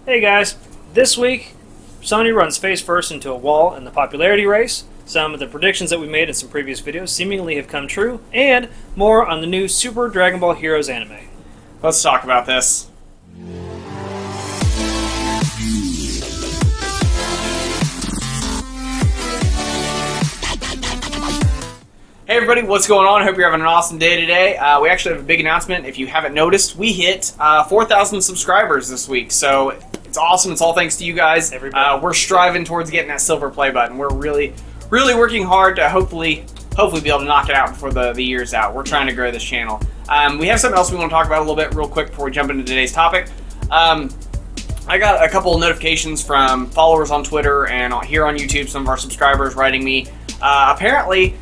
Hey guys, this week Sony runs face first into a wall in the popularity race. Some of the predictions that we made in some previous videos seemingly have come true, and more on the new Super Dragon Ball Heroes anime. Let's talk about this. Hey everybody, what's going on? I hope you're having an awesome day today. We actually have a big announcement. If you haven't noticed, we hit 4,000 subscribers this week, so it's awesome. It's all thanks to you guys. We're striving towards getting that silver play button. We're really working hard to hopefully be able to knock it out before the year's out. We're trying to grow this channel. We have something else we want to talk about a little bit real quick before we jump into today's topic. I got a couple of notifications from followers on Twitter and here on YouTube, some of our subscribers writing me. Apparently,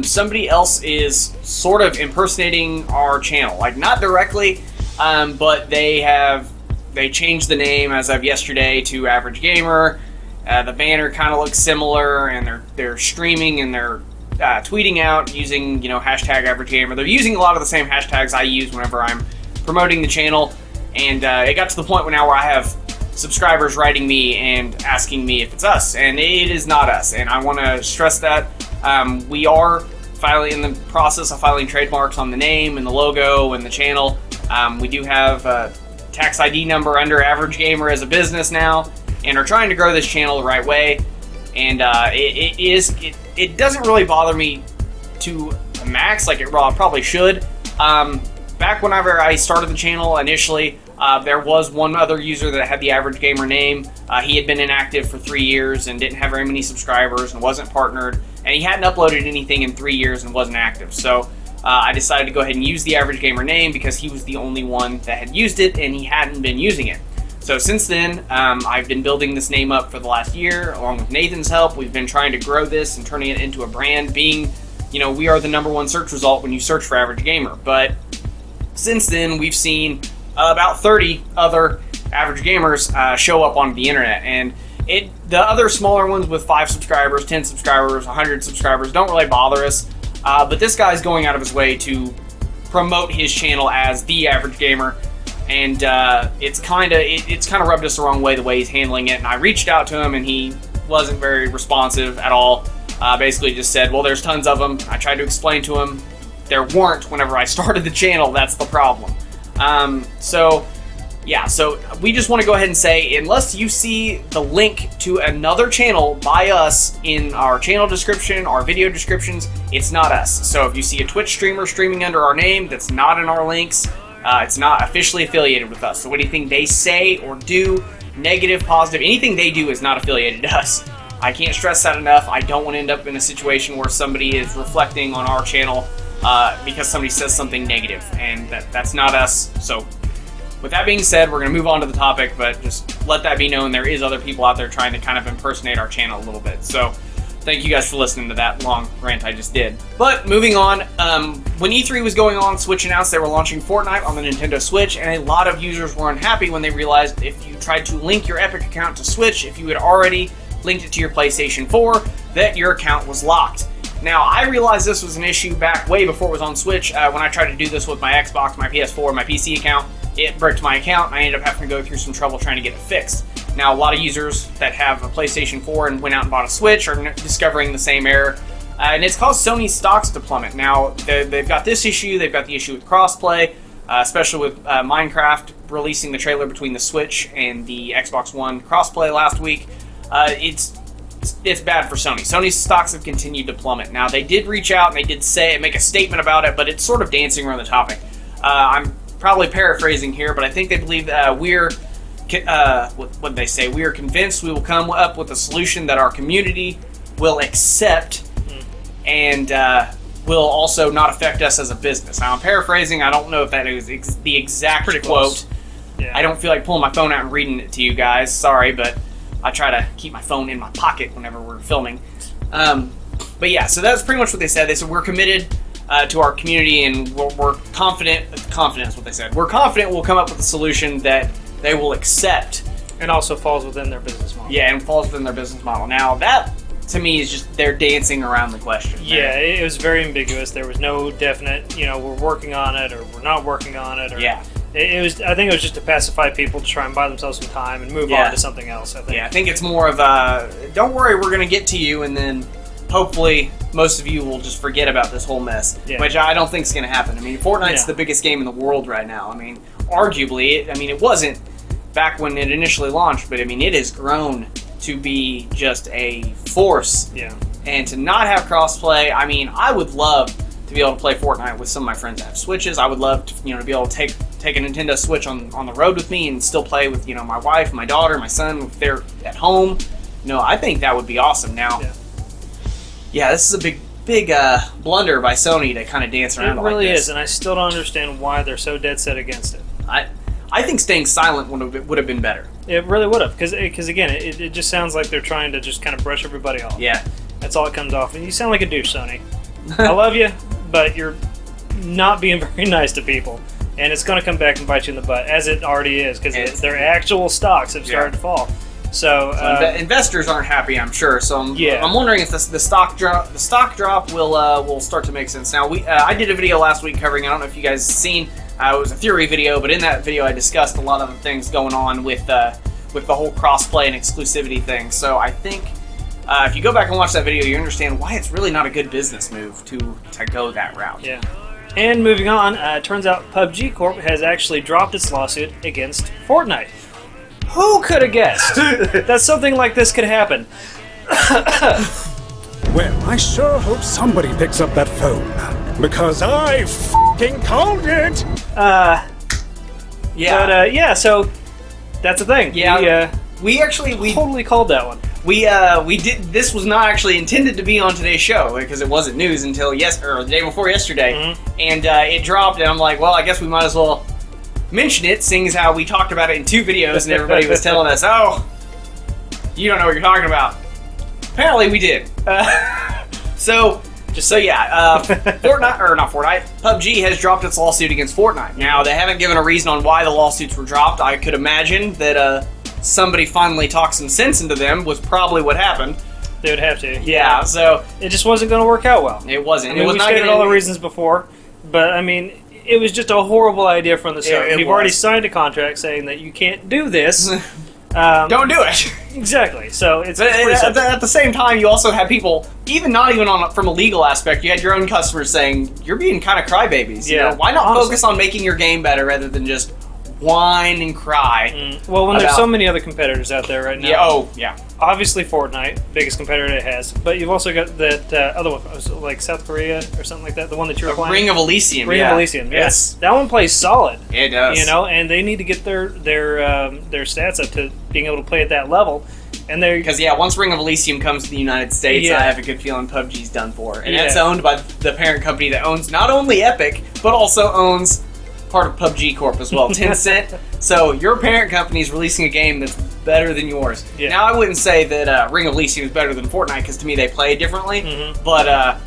somebody else is sort of impersonating our channel. Like, not directly, but they changed the name as of yesterday to Average Gamer. The banner kind of looks similar, and they're streaming and they're tweeting out using, hashtag Average Gamer. They're using a lot of the same hashtags I use whenever I'm promoting the channel, and it got to the point where I have subscribers writing me and asking me if it's us, and it is not us. And I want to stress that we are finally in the process of filing trademarks on the name and the logo and the channel. We do have a tax ID number under Average Gamer as a business now, and are trying to grow this channel the right way. And it doesn't really bother me to a max like it probably should. Back whenever I started the channel initially, there was one other user that had the Average Gamer name. He had been inactive for 3 years and didn't have very many subscribers and wasn't partnered, and he hadn't uploaded anything in 3 years and wasn't active. So I decided to go ahead and use the Average Gamer name because he was the only one that had used it and he hadn't been using it. So since then, I've been building this name up for the last year along with Nathan's help. We've been trying to grow this and turning it into a brand, being, we are the #1 search result when you search for Average Gamer. But since then, we've seen about 30 other Average Gamers show up on the internet, and the other smaller ones with 5 subscribers, 10 subscribers, 100 subscribers don't really bother us. But this guy's going out of his way to promote his channel as the Average Gamer, and it's kind of rubbed us the wrong way the way he's handling it. And I reached out to him, and he wasn't very responsive at all. Basically, just said, "Well, there's tons of them." I tried to explain to him there weren't whenever I started the channel. That's the problem. So we just want to go ahead and say, unless you see the link to another channel by us in our channel description, our video descriptions, it's not us. So if you see a Twitch streamer streaming under our name that's not in our links, it's not officially affiliated with us. So anything they say or do, negative, positive, anything they do is not affiliated to us. I can't stress that enough. I don't want to end up in a situation where somebody is reflecting on our channel because somebody says something negative, and that's not us. So with that being said, we're going to move on to the topic, but just let that be known, there is other people out there trying to kind of impersonate our channel a little bit. So thank you guys for listening to that long rant I just did. But moving on, when E3 was going on, Switch announced they were launching Fortnite on the Nintendo Switch, and a lot of users were unhappy when they realized if you tried to link your Epic account to Switch, if you had already linked it to your PlayStation 4, that your account was locked. Now, I realized this was an issue back way before it was on Switch. When I tried to do this with my Xbox, my PS4, my PC account, it bricked my account, and I ended up having to go through some trouble trying to get it fixed. Now, a lot of users that have a PlayStation 4 and went out and bought a Switch are discovering the same error, and it's caused Sony's stocks to plummet. Now, they've got this issue, they've got the issue with Crossplay, especially with Minecraft releasing the trailer between the Switch and the Xbox One Crossplay last week. It's bad for Sony. Sony's stocks have continued to plummet. Now, they did reach out and they did make a statement about it, but it's sort of dancing around the topic. I'm probably paraphrasing here, but I think they believe that what did they say? We are convinced we will come up with a solution that our community will accept and will also not affect us as a business. Now, I'm paraphrasing. I don't know if that is the exact quote. Yeah. I don't feel like pulling my phone out and reading it to you guys. Sorry, but I try to keep my phone in my pocket whenever we're filming. But yeah, so that's pretty much what they said. They said we're committed to our community, and we're confident. Confident is what they said. We're confident we'll come up with a solution that they will accept. And also falls within their business model. Yeah, and falls within their business model. Now, that, to me, is just they're dancing around the question. Yeah, it was very ambiguous. There was no definite, we're working on it, or we're not working on it. Or, yeah. It was. I think it was just to pacify people to try and buy themselves some time and move on to something else. I think. Yeah, I think it's more of a, don't worry, we're going to get to you, and then hopefully most of you will just forget about this whole mess, which I don't think is going to happen. I mean, Fortnite's the biggest game in the world right now. I mean, arguably, it wasn't back when it initially launched, but I mean, it has grown to be just a force. Yeah. And to not have crossplay, I mean, I would love to be able to play Fortnite with some of my friends that have Switches. I would love to, to be able to take a Nintendo Switch on the road with me and still play with, my wife, my daughter, my son, if they're at home. I think that would be awesome. Now, this is a big blunder by Sony to kind of dance around like this. It really is, and I still don't understand why they're so dead set against it. I think staying silent would have been better. It really would have, because again, it just sounds like they're trying to just kind of brush everybody off. Yeah. That's all it comes off. And you sound like a douche, Sony. I love you, but you're not being very nice to people. And it's going to come back and bite you in the butt, as it already is, because their actual stocks have started to fall. So investors aren't happy, I'm sure. So I'm wondering if the stock drop will start to make sense. Now, I did a video last week covering, I don't know if you guys have seen, it was a theory video, but in that video I discussed a lot of the things going on with the whole crossplay and exclusivity thing. So I think if you go back and watch that video, you understand why it's really not a good business move to go that route. Yeah. And moving on, it turns out Pubg Corp has actually dropped its lawsuit against Fortnite. Who could have guessed that something like this could happen? Well, I sure hope somebody picks up that phone, because I f***ing called it! So that's the thing. Yeah, we totally called that one. We did. This was not actually intended to be on today's show because it wasn't news until the day before yesterday, and it dropped. And I'm like, well, I guess we might as well mention it, seeing as how we talked about it in 2 videos, and everybody was telling us, "Oh, you don't know what you're talking about." Apparently, we did. Fortnite, or not Fortnite, PUBG has dropped its lawsuit against Fortnite. Now, they haven't given a reason on why the lawsuits were dropped. I could imagine that somebody finally talked some sense into them was probably what happened. They would have to. Yeah, so it just wasn't going to work out well. It wasn't. It was not getting all the reasons before, but I mean, it was just a horrible idea from the start. You've already signed a contract saying that you can't do this. Don't do it. Exactly. So it's at the same time, you also have people, not even from a legal aspect. You had your own customers saying you're being kind of crybabies. Yeah. Why not focus on making your game better rather than just whine and cry? Well, when there's so many other competitors out there right now. Yeah. Oh, yeah. Obviously, Fortnite, biggest competitor it has, but you've also got that other one, like South Korea or something like that. The one that you were playing. Ring of Elysium. Ring of Elysium. Yes, that one plays solid. It does. And they need to get their stats up to being able to play at that level. And because once Ring of Elysium comes to the United States, I have a good feeling PUBG's done for, and it's owned by the parent company that owns not only Epic but also owns part of Pubg Corp as well, Tencent. So your parent company is releasing a game that's better than yours. Yeah. Now, I wouldn't say that Ring of Elysium is better than Fortnite, because to me they play differently, but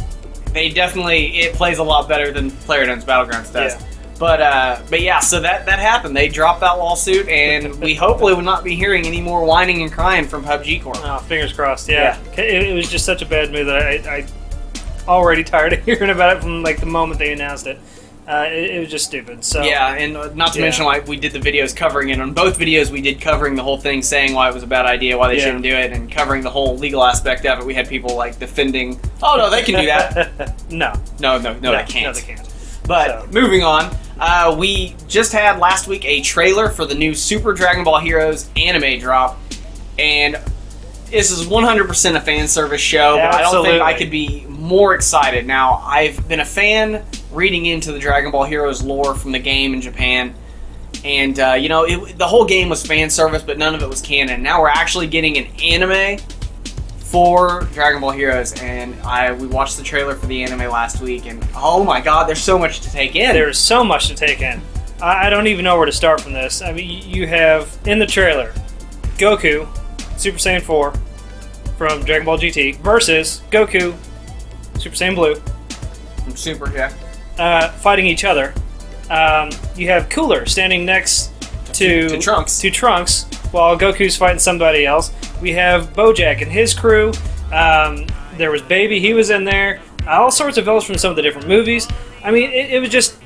they definitely, it plays a lot better than PlayerUnknown's Battlegrounds does. Yeah. But yeah, so that happened. They dropped that lawsuit, and we hopefully will not be hearing any more whining and crying from Pubg Corp. Oh, fingers crossed. Yeah. It was just such a bad move that I already tired of hearing about it from like the moment they announced it. It was just stupid. So yeah, and not to mention why we did the videos covering it. On both videos, we did covering the whole thing, saying why it was a bad idea, why they shouldn't do it, and covering the whole legal aspect of it. We had people like defending, "Oh no, they can do that." No, they can't. No, they can't. But moving on, we just had last week a trailer for the new Super Dragon Ball Heroes anime drop, and this is 100% a fan service show. But I don't think I could be more excited. Now, I've been a fan reading into the Dragon Ball Heroes lore from the game in Japan, and the whole game was fan service, but none of it was canon. Now we're actually getting an anime for Dragon Ball Heroes, and we watched the trailer for the anime last week, and oh my god, there's so much to take in. There's so much to take in. I don't even know where to start from this. I mean, you have in the trailer Goku, Super Saiyan 4 from Dragon Ball GT versus Goku, Super Saiyan Blue. From Super, yeah. Fighting each other. You have Cooler standing next to Trunks while Goku's fighting somebody else. We have Bojack and his crew. There was Baby, he was in there. All sorts of villains from some of the different movies. I mean, it was just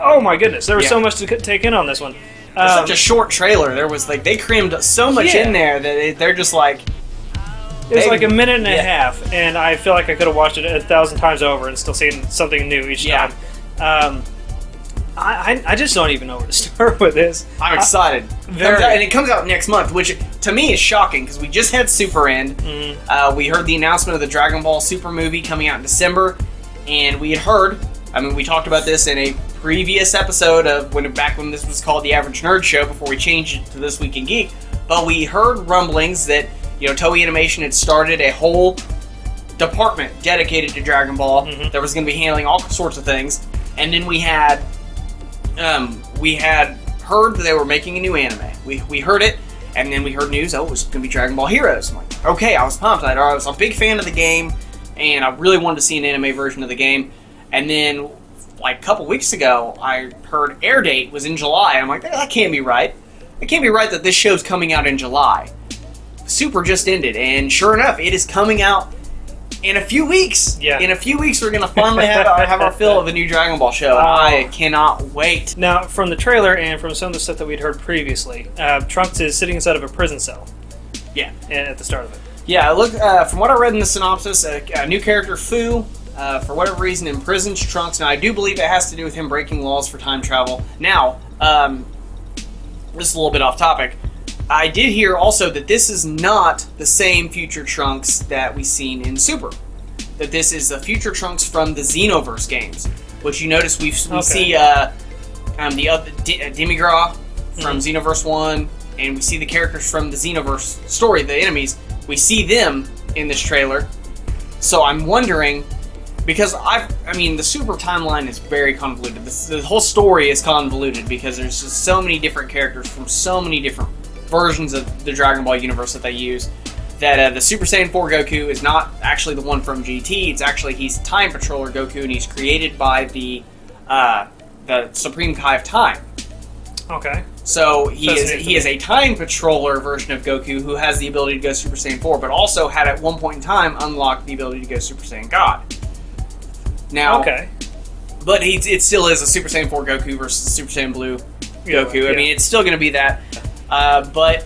Oh my goodness, there was Yeah. so much to take in on this one. It's such a short trailer. There was like they crammed so much in there that they're just like. It was like a minute and a half, and I feel like I could have watched it 1,000 times over and still seen something new each time. I just don't even know where to start with this. I'm excited. And it comes out next month, which to me is shocking because we just had Super End. We heard the announcement of the Dragon Ball Super movie coming out in December, and we had heard. I mean, we talked about this in a previous episode of back when this was called the Average Nerd Show before we changed it to This Week in Geek. But we heard rumblings that Toei Animation had started a whole department dedicated to Dragon Ball that was going to be handling all sorts of things, and then we had heard that they were making a new anime. We heard it, and then we heard news. Oh, it was going to be Dragon Ball Heroes. I'm like, okay, I was pumped. I was a big fan of the game, and I really wanted to see an anime version of the game. And then, like a couple weeks ago, I heard air date was in July. I'm like, that can't be right. It can't be right that this show's coming out in July. Super just ended, and sure enough, it is coming out in a few weeks. Yeah. In a few weeks, we're going to finally have our fill of a new Dragon Ball show, and I cannot wait. Now, from the trailer and from some of the stuff that we'd heard previously, Trunks is sitting inside of a prison cell. Yeah. At the start of it. Yeah, look, from what I read in the synopsis, a new character, Fu, for whatever reason, imprisons Trunks. Now, I do believe it has to do with him breaking laws for time travel. Now, this is a little bit off topic. I did hear also that this is not the same future Trunks that we've seen in Super. That this is the future Trunks from the Xenoverse games, which you notice we see the other Demigra from Xenoverse 1, and we see the characters from the Xenoverse story, the enemies. We see them in this trailer. So I'm wondering, because I mean, the Super timeline is very convoluted. The whole story is convoluted because there's just so many different characters from so many different versions of the Dragon Ball universe that they use, that the Super Saiyan 4 Goku is not actually the one from GT. It's actually, he's Time Patroller Goku, and he's created by the Supreme Kai of Time. Okay. So he is a Time Patroller version of Goku who has the ability to go Super Saiyan 4, but also had at one point in time unlocked the ability to go Super Saiyan God. Now, but it still is a Super Saiyan 4 Goku versus Super Saiyan Blue Goku. Yeah. I mean, it's still going to be that. But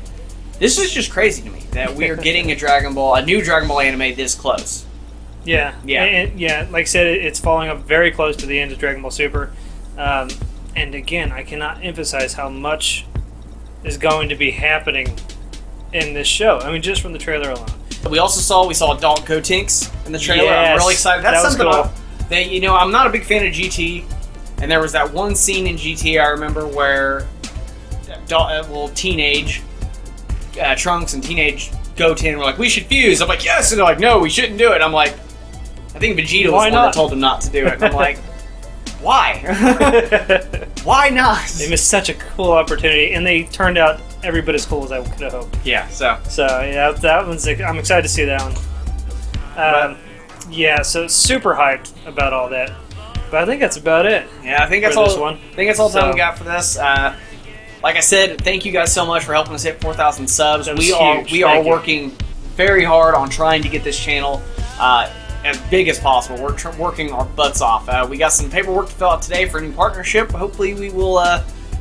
this is just crazy to me that we are getting a new Dragon Ball anime this close. Yeah. Like I said, it's following up very close to the end of Dragon Ball Super. And again, I cannot emphasize how much is going to be happening in this show. I mean, just from the trailer alone. We saw Adult Gotenks in the trailer. Yes, I'm really excited. That's that was something cool. that I'm not a big fan of GT, and there was that one scene in GT I remember where teenage Trunks and teenage Goten were like, we should fuse. I'm like, yes, and they're like, no, we shouldn't do it. I'm like, I think Vegeta was the one that told them not to do it. And I'm like, why? Why not? They missed such a cool opportunity, and they turned out every bit as cool as I could have hoped. Yeah, so yeah, that one's. I'm excited to see that one. Yeah, so super hyped about all that. But I think that's about it. Yeah, I think that's all. I think that's all the time we got for this. Like I said, thank you guys so much for helping us hit 4,000 subs. We are working very hard on trying to get this channel as big as possible. We're working our butts off. We got some paperwork to fill out today for a new partnership. Hopefully we will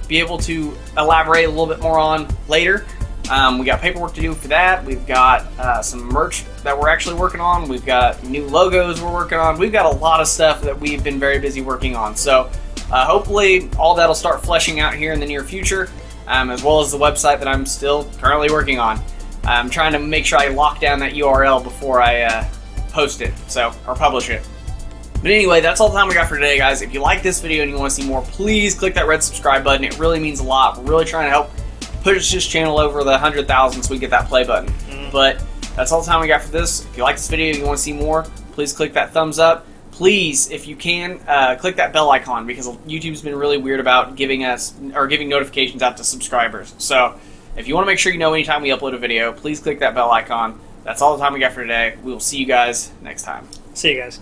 be able to elaborate a little bit more on later. We got paperwork to do for that. We've got some merch that we're actually working on. We've got new logos we're working on. We've got a lot of stuff that we've been very busy working on. So hopefully all that will start fleshing out here in the near future, as well as the website that I'm still currently working on. I'm trying to make sure I lock down that URL before I post it, or publish it. But anyway, that's all the time we got for today, guys. If you like this video and you want to see more, please click that red subscribe button. It really means a lot. We're really trying to help push this channel over the 100,000 so we get that play button. But that's all the time we got for this. If you like this video and you want to see more, please click that thumbs up. Please, if you can, click that bell icon, because YouTube's been really weird about giving notifications out to subscribers. So if you want to make sure you know anytime we upload a video, please click that bell icon. That's all the time we got for today. We will see you guys next time. See you guys.